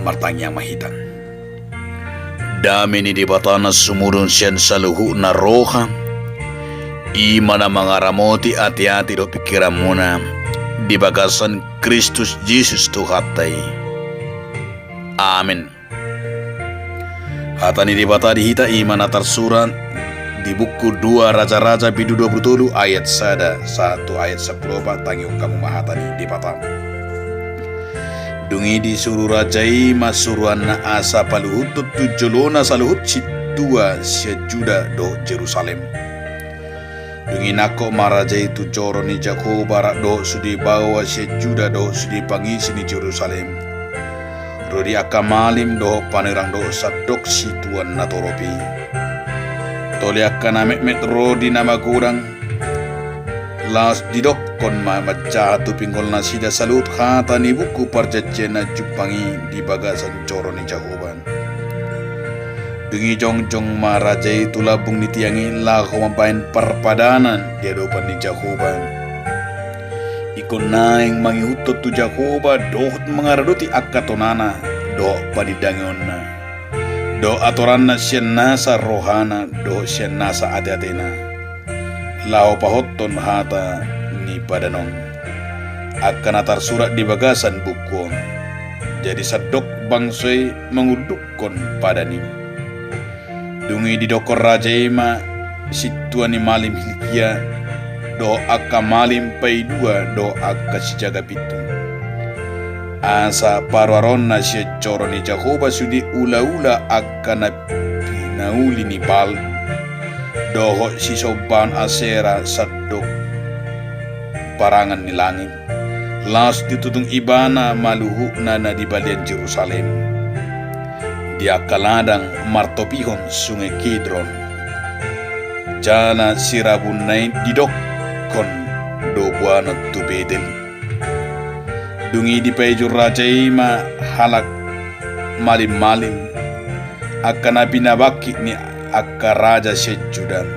martang yang mahitan. Dami ni di batana sumurun siyan sa luhu na roha. Ima na mga ramoti ati-ati do pikiran mo na di bagasan Kristus Jesus Tuhatay. Amin. Hata ni di bata dihita ima na tarsuran di buku 2 Raja-Raja bidu 27 ayat 1 ayat 10 tangi kamu mahatani di bata. Dungi disuruh rajai masuruan na asa paluhut tujulona saluhut situa sejuda do Jerusalem. Dungi nako marajai tu joro ni Jakob barak do sudi bawa sejuda do sudi pangisi ni Jerusalem. Rodi akamalim do panerang do sadok situan na toropi. Tole akana met rodi nama kurang. Las didok kon macah tu pinggol na sida salut hata ni buku perjanjian na jupangi di bagasan coro ni Jahoban. Dungi jong marajai tu labung ni tiangi lako mampain perpadanan di hadapan ni Jahoban. Ikon naing mangihutot tu Jahoba dohut mengaradoti akatonana do padidangon na. Do atoran na siyan nasa rohana do siyan nasa ate-atena. Lao pahoton hata ni padanong akan atar surat di bagasan bukuon. Jadi sadok bangsoy mengudukon padani. Dungi di dokor raja ema situan ni malim hilkia do akka malim pay 2 do akka sijaga pitu. Asa parwaron na siya coro ni Jakoba sudi ula-ula akka na pinauli ni Bal. Doho si soban asera sadok parangan ni langit. Las ditutung ibana maluhu na di balian Jerusalem. Dia kaladang martopihon sungai Kidron. Jana sirabun naik didokon do buana tu bedel. Dungi di pejur rajai ma halak malim-malim. Akan binabaki ni akka raja sejudan.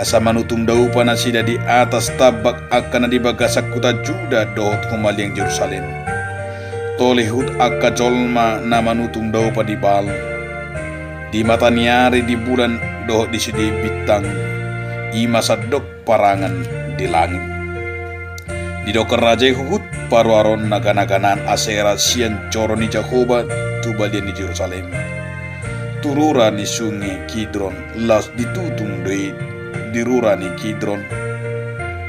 Asa manutung daupa na sida di atas tabak akan di bagasak kuta Juda dohot kumaliang Jerusalem. Tolehut akka jolma na manutung daupa di bal. Di mata niari di bulan dohot di sidi bitang. Ima sadok parangan di langit. Di dokar raja hut parwaron nagan-naganan asera sian coro ni Jakoba tubalian di Jerusalem. Turura ni sungai Kidron las ditutung doi dirura ni Kidron.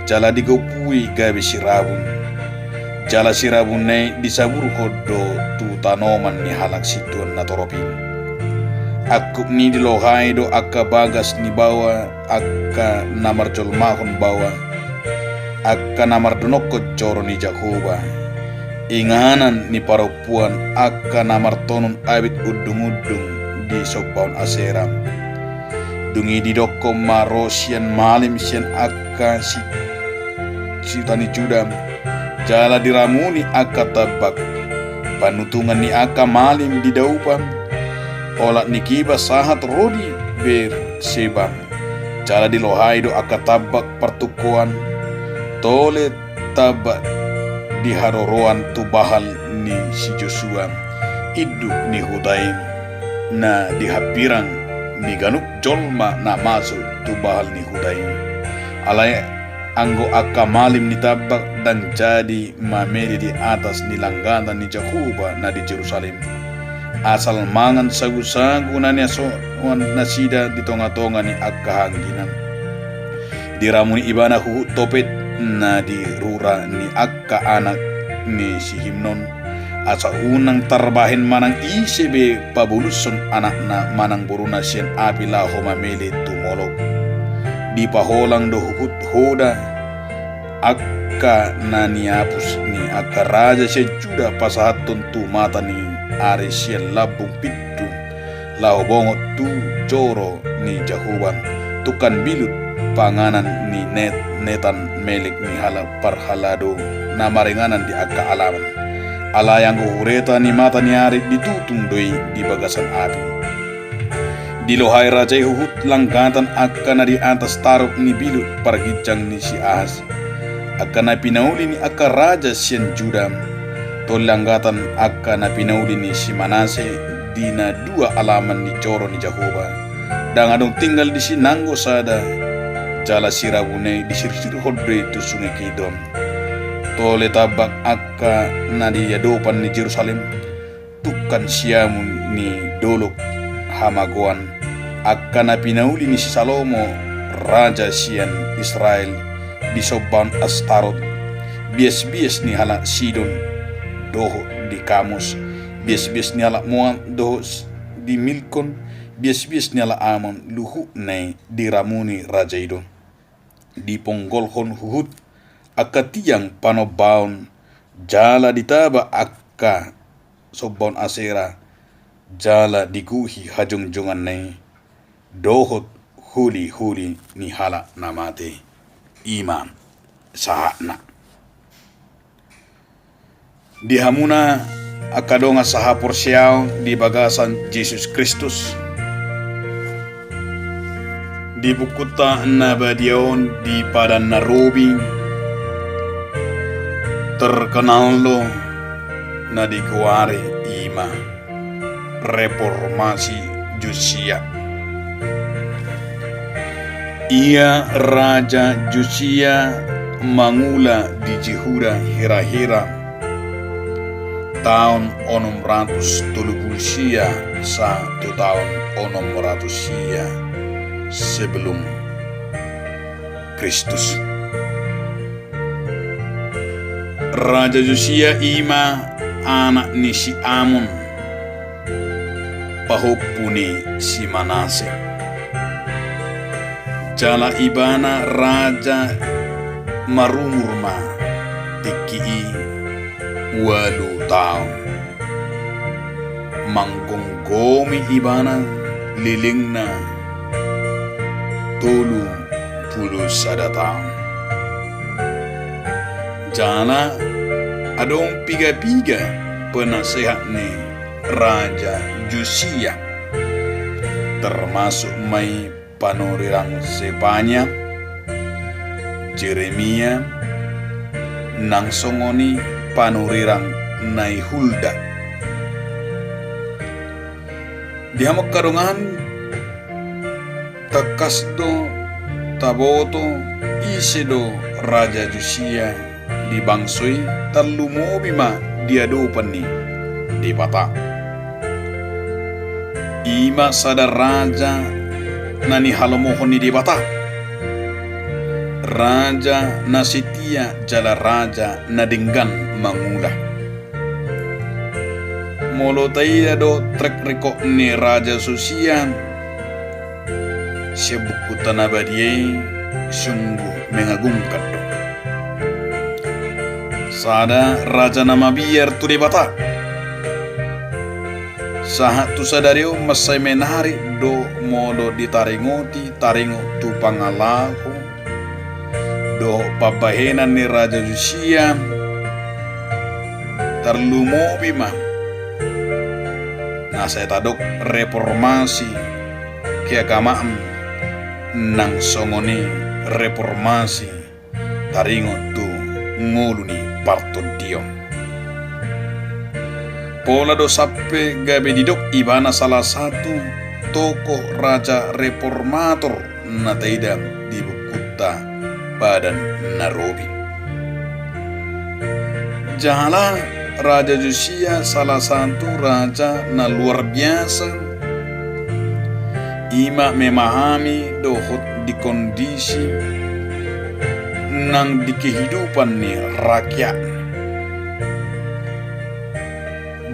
Jala digopui gabi sirabun. Jala sirabun nei disabur hodo tu tanoman ni halak situan na toropi. Akuk ni dilohai do akka bagas ni bawa akka namar jolmahon bawa akka namar donokko coro ni Jakoba. Inganan ni parapuan akka namar tonun abit udung-udung di sobaun asera. Dungi di doko marosian malim sian akka si tani Juda. Jala diramuni akka tabak. Panutungan ni akka malim di daupan. Olak ni kiba sahat rodi ber sebang. Jala dilohai do akka tabak pertukuan. Tole tabak di haroroan tu bahal ni si Joshua. Iduk ni Hudaim. Na dihapirang ni ganuk jolma na masuk tu bahal ni Hudai. Alay anggo akka malim ni tabak dan jadi mamedi di atas ni langgana ni Jakoba na di Jerusalem. Asal mangan sagu-sagu na niya so nasida di tonga-tonga ni akka hangginan. Diramuni ibana huhut topet na di rura ni akka anak ni si Himnon. Asa unang tarbahin manang isebe pabuluson anak na manang buruna siyan apila homamele tumolog. Di paholang dohut hoda akka na niapus ni akka raja siya Juda pasahaton tu mata ni ari siyan labung pitu. Lao bongot tu joro ni Jahoban tukan bilut panganan ni netan melik ni hala parhalado na maringanan di akka alaman. Alayang uhureta ni mata ni arit ditutung doi di bagasan api. Dilohai raja huhut langgatan akan di atas taruk ni bilut pargijang ni si Ahaz. Akan na pinauli ni akka raja sian Juda. Tolanggatan akka na pinauli ni si Manase di na dua alaman ni coro ni Jehovah. Dan adong tinggal di sinanggo sada jala sirabune di sir-sir hodre tu sungai Kidron. Tole tabak akka na di yadopan ni Jerusalem. Tukan siamun ni dolok hamagoan akka na pinauli ni si Salomo raja sian Israel di soban Astarot. Bias-bias ni hala Sidon doho di Kamus, bias-bias ni hala Moab doho di Milkon, bias-bias ni hala Amon luhu nei di Ramuni raja idon. Di ponggolhon huhut akka tiang panobaon jala ditaba akka sobaon Asera jala diguhi hajong-jongan nei dohot huli-huli ni hala namate imam sahana. Di hamuna akadonga saha porsiao di bagasan Yesus Kristus. Di bukuta nabadion di padan narobi terkenal lo na dikuari ima reformasi Josia. Ia Raja Josia mangula di Jehuda hira-hira tahun 630 satu tahun 600 sebelum Kristus. Raja Josia ima anak ni si Amon pahupuni si Manase. Jala ibana raja marumurma tiki walu tahun manggonggomi ibana lilingna 30 tahun. Jala adong piga-piga penasehat ni Raja Josia, termasuk mai panorirang Zefanya, Jeremia, nang songoni panurirang nai Hulda. Dihamak kadongan takasdo taboto isedo Raja Josia di bangsoi talumobima diadopan ni di bata. Ima sada raja nani halomohon ni di bata. Raja nasitia jala raja nadinggan mangula. Molo taida do trek reko ni Raja Josia sebuku tanabadie sungguh mengagumkan do. Sada raja nama biar tu debata. Sahat tu sadario masai menari do molo ditaringoti taringo tu pangalahu do pabahenan ni Raja Josia terlumo bima. Nah saya tadok reformasi keagamaan nang songoni reformasi taringo tu ngoluni parto diom. Pola do sappe gabe didok ibana salah satu tokoh raja reformator na taida di bukuta badan narobi. Jala Raja Josia salah satu raja na luar biasa. Ima memahami dohot di kondisi nang di kehidupan ni rakyat.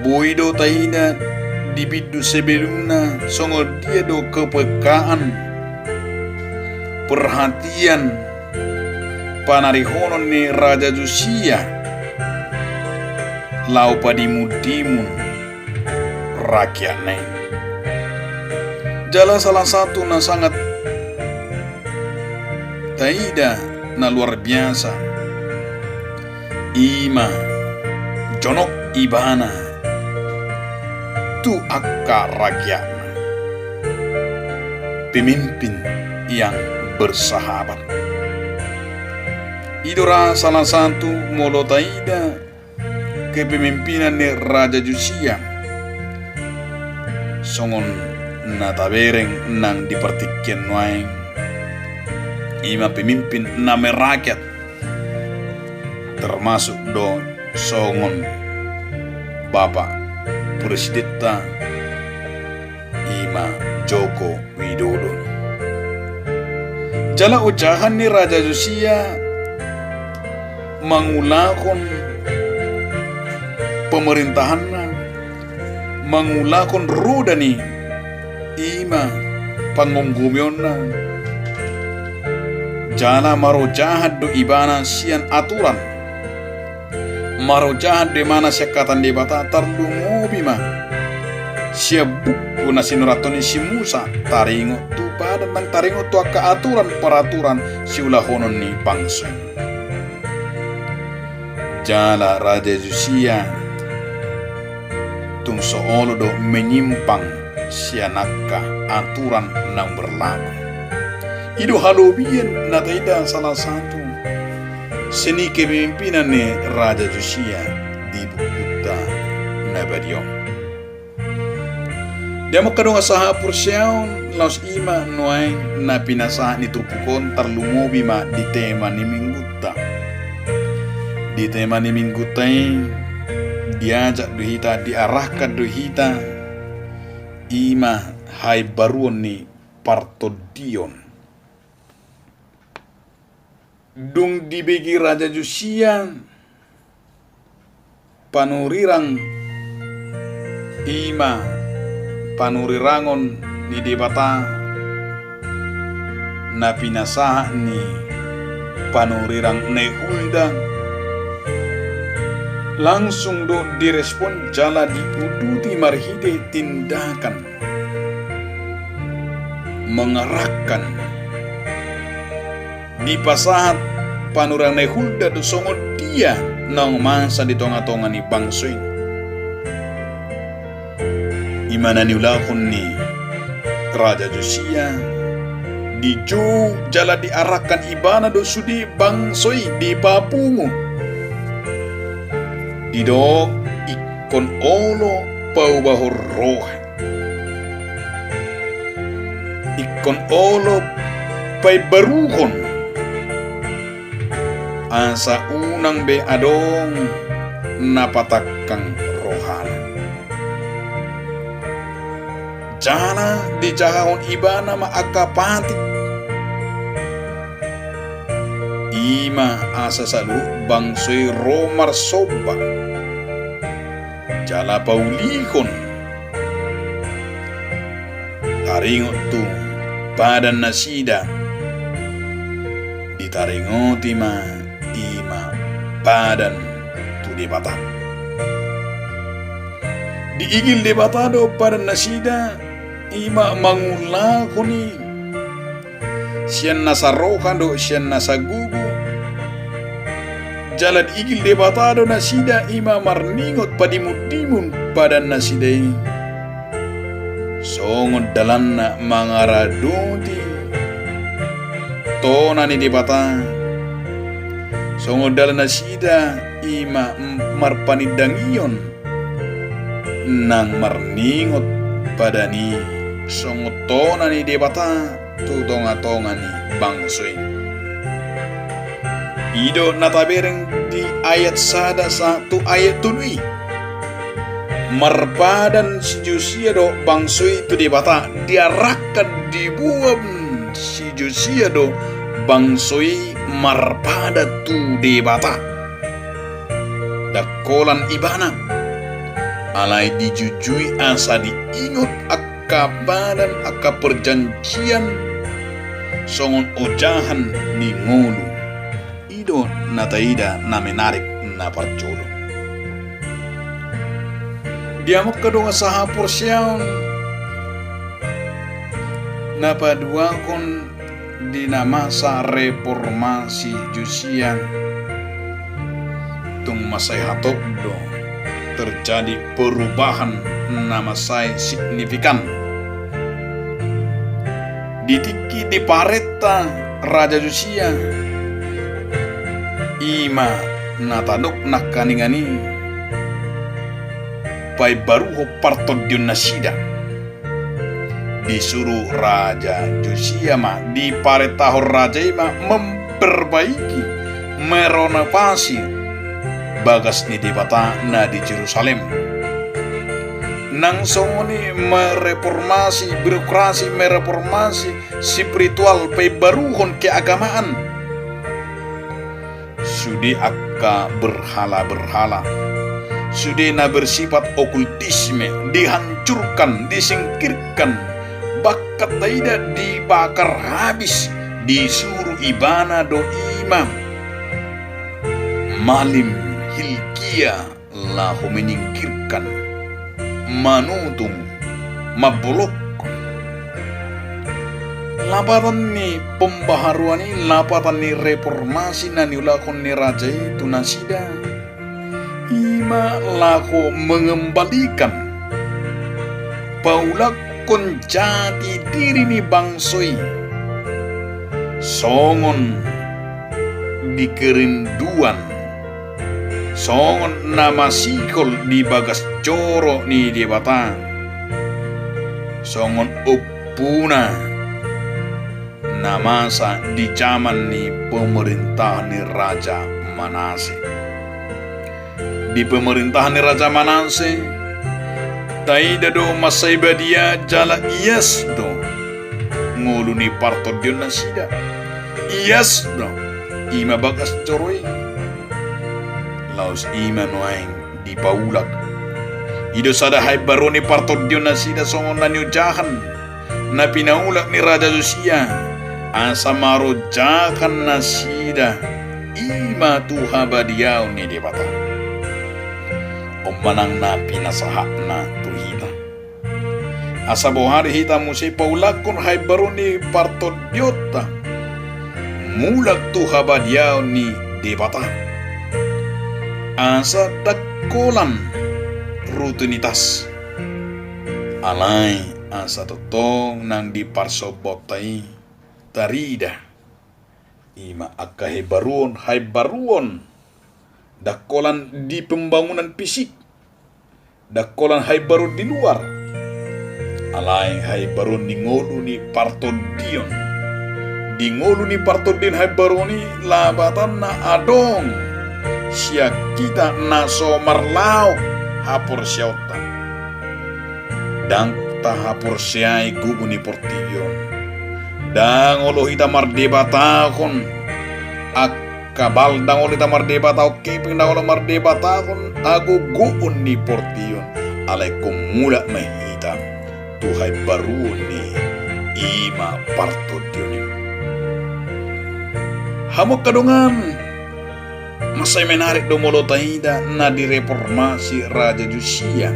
Boido taida di bidu sebelumnya songo dia do kepekaan perhatian panarihonon ni Raja Josia lau padimudimun rakyatnya. Jala salah satu na sangat taida na luar biasa. Ima jonok ibana tu akka rakyat, pemimpin yang bersahabat. Idora salah satu molo taida kepemimpinan ni Raja Josia songon natabereng nang dipertikian nuaing ima pemimpin name rakyat termasuk do songon Bapak Presidenta ima Joko Widodo. Jala ucahan ni Raja Josia mangulakon pemerintahanna, mangulakon roda ni ima pangonggumyonna. Jala marojahat do ibana sian aturan, marojahat de mana sekatan de bata tarlungu bima siap buku nasi nuratoni si Musa taringo tu padan nang taringo tu aka aturan peraturan si ulahonon ni bangsa. Jala Raja Josia tung soolo do menyimpang sianaka aturan nang berlaku. Ido halobian nataida salah satu seni kepemimpinan ni Raja Josia di Bukuta Nabadiong. Dia makadong asaha pursiaon laos ima nuay na pinasa ni trupukon tarlumobi ma di tema ni Mingguta. Di tema ni Minggutay diajak duhita, diarahkan duhita ima hai baruon ni Partodion. Dung dibegi Raja Josia panurirang ima panurirangon ni debata na pinasahan ni panurirang Nehulda langsung do direspon jala diuduti marhide tindakan mengarahkan di pasahat panurang Nehulda do songo dia nang masa di tonga-tonga ni bangsoy imana ni ulakon ni Raja Josia di jo jala diarahkan ibana do sudi bangsoy di papungo di dok ikon olo pau bahor roh ikon olo pai baruhon asa unang be adong napatakang rohana. Jana di jahon ibana maakapati ima asa salu bangsoy romar soba jala paulihon taringot tu badan nasida ditaringoti ma ima badan tu debata diigil debata do badan nasida ima mangulakoni sian nasarokan do sian nasagugu jalan igil debata do nasida ima marningot padimudimun badan nasida ini songon dalanna mangaradoti tona ni debata songo dalan nasida ima marpanidangion nang marningot padani songo tona ni debata tu tonga-tonga ni bangsoy ido natabereng di ayat sada satu ayat tului marpadan si Josia do bangsoy tu debata diarahkan dibuam si Josia do bangsoy marpada tu debata dakolan ibana alai dijujui asa diingot akka badan akka perjanjian songon ojahan ni ngolu ido nataida na menarik na parcolo dia makadong asaha porsyaon napaduakon di masa reformasi Josia tung masay hatop do terjadi perubahan nama saya signifikan ditiki di pareta Raja Josia ima natadok nakaningani pai baruho partodion nasida. Disuruh Raja Josia di paretahor raja ima memperbaiki, merenovasi bagas ni debata na di Jerusalem. Nang songoni mereformasi birokrasi, mereformasi spiritual pai baruhon keagamaan. Sudi akka berhala-berhala, sudi na bersifat okultisme dihancurkan, disingkirkan, bakat tidak dibakar habis, disuruh ibana do imam. Malim Hilkia lahu menyingkirkan, manutung, mabolok. Lapatan ni pembaharuan ni, lapatan ni reformasi na niulakon ni raja itu nasida. Ima lako mengembalikan paulakon jati diri ni bangsoi. Songon di kerinduan, songon nama sikol di bagas coro ni di batang, songon upuna namasa di zaman ni pemerintahan ni Raja Manase. Di pemerintahan ni Raja Manase, taida do masaiba dia jala iyas do ngulu ni partodion nasida. Iyas do ima bagas coroi. Laos ima noaing di paulak. Ido sada hai baroni partodion nasida songon na jahan na pinaulak ni Raja Josia. Asa marojakan nasida ima tuha badiau ni debata. Manang na pinasahak na tuhita. Asa bohari hita musi paulakon hai baru ni partodiota. Mulak tuha badiau ni debata. Asa dakolan rutinitas. Alai asa totong nang di parsobotai tarida. Ima akka hai baruon. Dakolan di pembangunan fisik. Dakolan hai baru di luar. Alai hai baru ni ngolu ni partodion. Di ngolu ni partodion hai baru ni labatan na adong. Sia kita naso marlau hapur siauta. Dang ta hapur siai gugu ni portion. Dang olo hita mardebatakon. Kabal dang olo hita mardebatao kiping dang olo mardebatakon. Agu guun ni portion. Alay kumula mahita. Tuhai baru ni ima partodion. Hamok kadungan. Masay menarik do molo tahida na direformasi Raja Josia.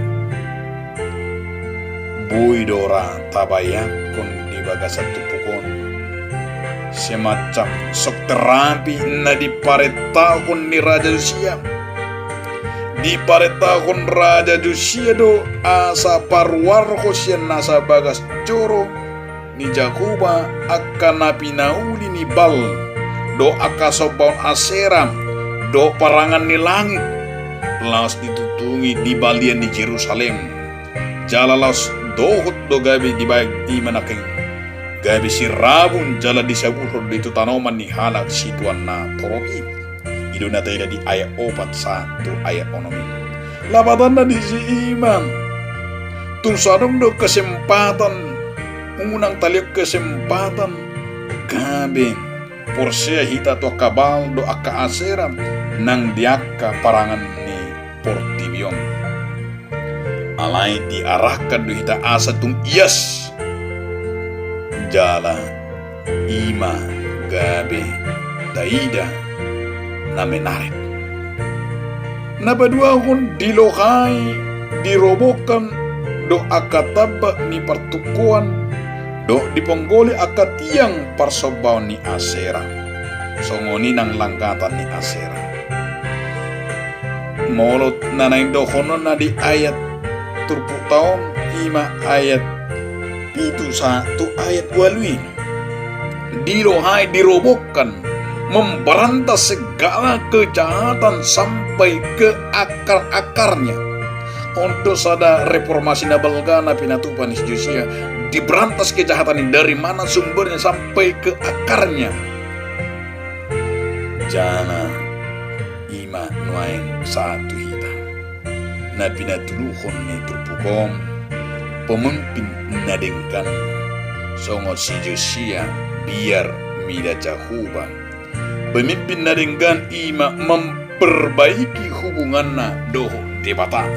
Buidora tabayakon di bagasat tupukon. Semacam sok terapi na diparetahon ni Raja Josia. Diparetahon Raja Josia do asa parwarko siya nasa bagas coro ni Jakuba akan napinauli ni Bal do akasobaon aseram do parangan ni langit laos ditutungi di balian di Jerusalem jala laos dohut do gabi di baik di manakeng gabi si rabun jala di saburro di itu tanoman ni halak situan na porobi ido na tayo di ayat 41 ayat 6 labatan na di si iman tunsadong do kesempatan unang taliok kesempatan gabi porsia hita to kabal do akka aseram nang diaka parangan ni Portibion. Alay diarahkan do hita asa tung iyas. Jala ima gabe daida na menarik. Nabadua kun dilokai dirobokan do akataba ni pertukuan do diponggoli akat tiang parsobaw ni Asera. Songoni nang langkatan ni Asera. Molot na naindokono na di ayat 30 tahun ima ayat itu satu ayat walui. Dirohai dirobokan memberantas segala kejahatan sampai ke akar-akarnya. untuk sada reformasi nabalgana pinatupan si Josia, diberantas kejahatan ini dari mana sumbernya sampai ke akarnya. Jana ima nuaing satu hita na pinatuluhon ni turpukom pemimpin nadengkan songo si Josia biar mida cahuba pemimpin nadengkan ima memperbaiki hubunganna doh debata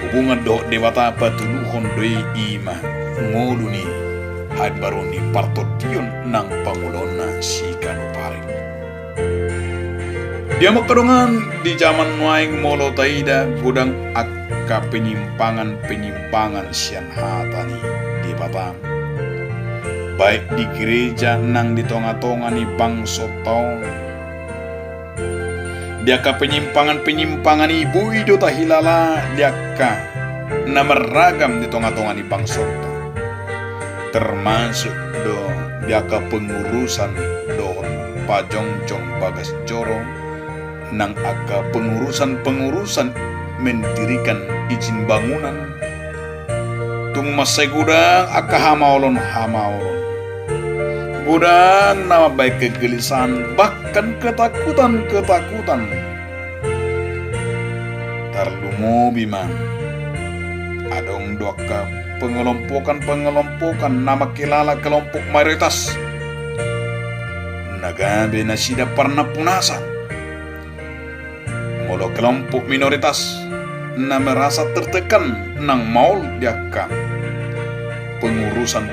hubungan doh debata patuluhon doi ima ngoluni had baroni partotion nang pangulona si Kanuparing. Dia makadongan di zaman nuaing molo taida gudang akka penyimpangan sian hatani di Batam. Baik di gereja nang di tonga-tonga ni bangso taong. Dia ka penyimpangan ibu ido tahilala dia ka na meragam di tonga-tonga ni bangso taong. Termasuk do dia ka pengurusan dohon pajongjong bagas jorong nang aga pengurusan mendirikan izin bangunan tung masai gudang aka hamaolon gudang nama baik kegelisahan bahkan ketakutan tarlumo biman adong doaka pengelompokan nama kilala kelompok mayoritas nagabe na sida pernah punasan molo kelompok minoritas na merasa tertekan nang maul diakan pengurusan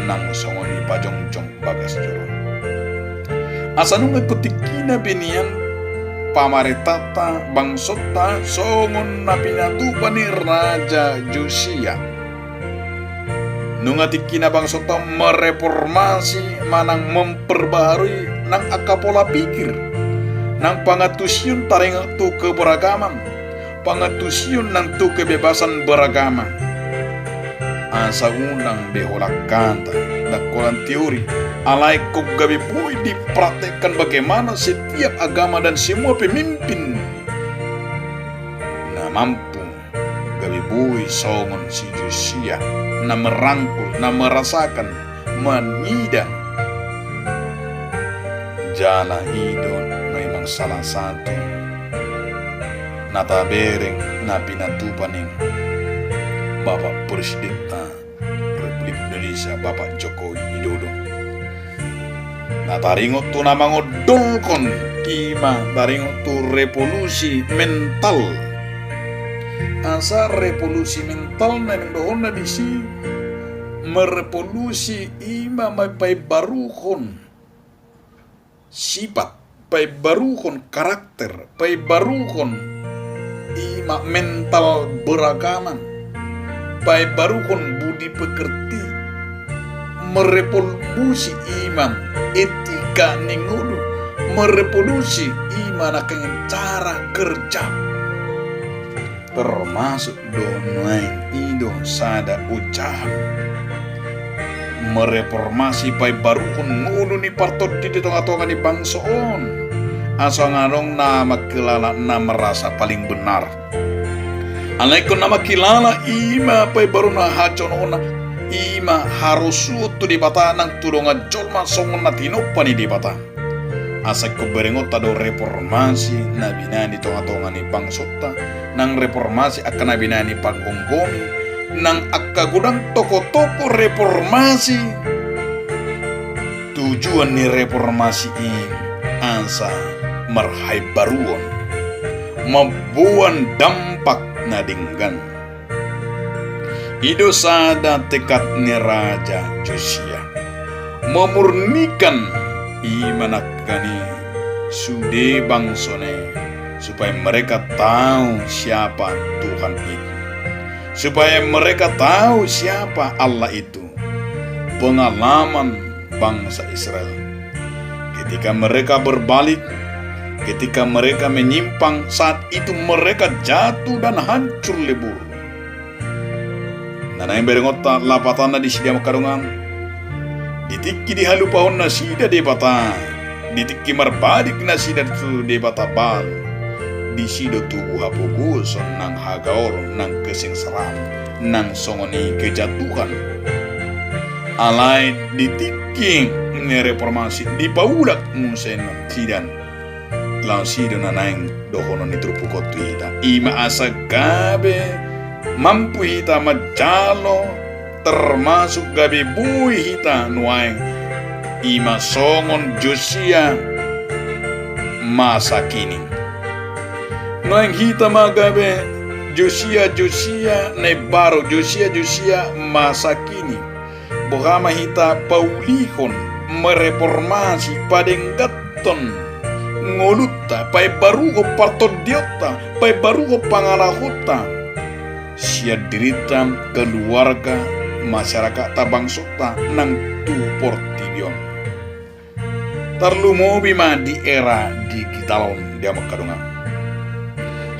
nang songoni pajongjong bagas joro asanung ikutikina benian pamaretata bangsota songon na pinatupan ni Raja Josia nungatikina bangsota mereformasi manang memperbaharui nang akapola pikir nang pangatusyun taring tu keberagaman pangatusyun nang tu kebebasan beragama asa undang beholak kanta dakolan teori alai kok gabi bui dipraktekkan bagaimana setiap agama dan semua pemimpin na mampu gabi bui songon si Josia na merangkul na merasakan menidang jala idon memang salah satu nata bereng na pinatupaning Bapak Presiden Republik Indonesia Bapak Joko Widodo. Nataringot tu namangot dolkon kima taringot tu revolusi mental. Asa revolusi mental na doon na disi merevolusi ima may baruhon sifat, pay baruhon karakter, pay baruhon ima mental beragaman, pay baruhon budi pekerti, merevolusi iman etika ningulu, merevolusi iman akan cara kerja, termasuk donain ido sada ucahan mereformasi pay baruhon ngulu ni partot di tengah-tengah ni bangsoon asa ngarong nama kilala na merasa paling benar alaikon nama kilala ima pay baru na hacon ona ima harus suatu di bata nang tulungan jolma songon na tinopani di bata asa ko berengot tado reformasi na binani tengah-tengah ni bangsota nang reformasi akan na binani pagonggomi nang akagudang toko-toko reformasi tujuan ni reformasi ini asa marhai baruon mabuan dampak nadinggan ido sada tekad ni Raja Josia memurnikan imanakani sude bangsone supaya mereka tahu siapa Tuhan itu, supaya mereka tahu siapa Allah itu. Pengalaman bangsa Israel ketika mereka berbalik, ketika mereka menyimpang, saat itu mereka jatuh dan hancur lebur. Nanay berengota lapatana di sida makarungan, ditiki di halupahon na sida de bata, ditiki marbadik na sida tu de bata bal, di sido tubuh hapuguson nang hagaor nang kesengsaran nang songoni kejatuhan alai ditiking ne reformasi di paulak musen sidan lang sido na naing dohono ni trupukot ita ima asa gabe mampu hita majalo termasuk gabe bui hita nuaing ima songon Josia masa kini nuaing hita magabe Josia na baru Josia masa kini Bohama hita paulihon mereformasi padenggaton ngoluta pai barugo partodiota pai barugo pangalahota sia dirita keluarga masyarakat tabangsota nang tu portibion tarlumobi ma di era digitalon dia makadunga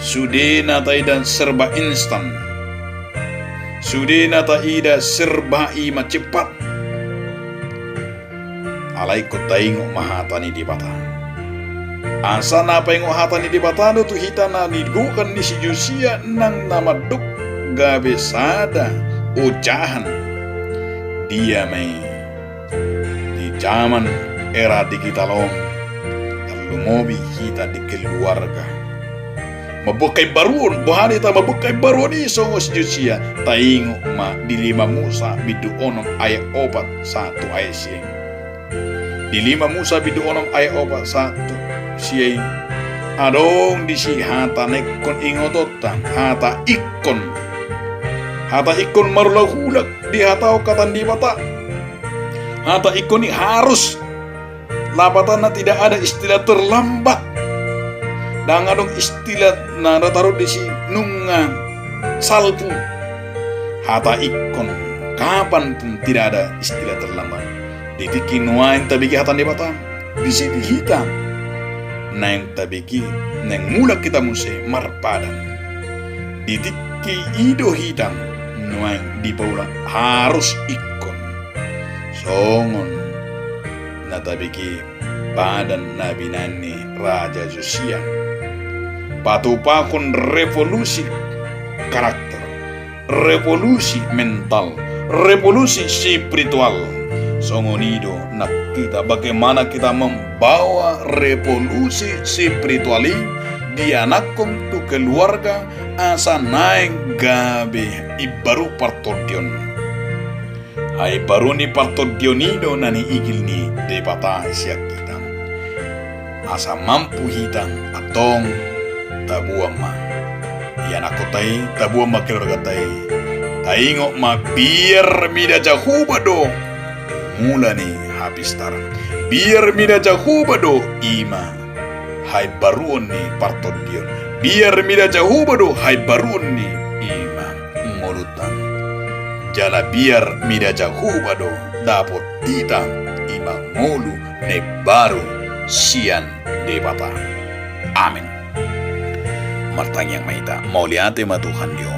sudena dan serba instan sudena ida serba ima cepat alai ko taingo mahatani di bata asa na pa ingo hatani di batano tu hitana nigukan ni si Josia nang namaduk gabe sada ucahan dia may di zaman era digitalong lumobi hita di keluarga mabukay baruon buhani ta mabukay baruon isong si Josia taingo ma di 5 Musa biduonom ayat 4:1 ayat siyeng di 5 Musa biduonom ayat 4:1 siyeng adong di si hata nekon ingototang hata ikon marulahulak di hatao katan di bata hata ikon ni harus lapatan na tidak ada istilah terlambat dan adong istilah na taruh di si nunga salpu hata ikon kapan pun tidak ada istilah terlambat ditikin nuain tabiki hatan di bata di sini hitam nang tabiki nang mulak kita muse marpadan ditiki ido hitam nuain di paula harus ikon songon na tabiki badan nabi nani Raja Josia patupakon revolusi karakter revolusi mental revolusi spiritual songonido nak kita bagaimana kita membawa revolusi spirituali di anakkom tu keluarga asa naik gabe ibaru partodion hai baru ni partodionido nani igil ni debata siak kita asa mampu hitam atong tabuang ma iyan ako tay tabuang ma keluarga tay taingo ma biar mida jahubado mula ni habis tarang biar mida jahubado ima hai baruon ni partodion biar mida jahubado hai baruon ni ima molutan jala biar mida jahubado dapot tita ima ngolu ne baru sian debata amin martang yang maita mauliate ma Tuhan Dio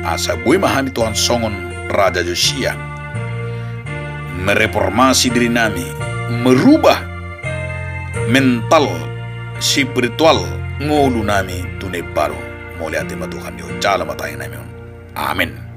asa bui mahani Tuhan songon Raja Josia mereformasi diri nami merubah mental spiritual ngulu nami tunai baru mauliate ma Tuhan Dio cala matang nami amin.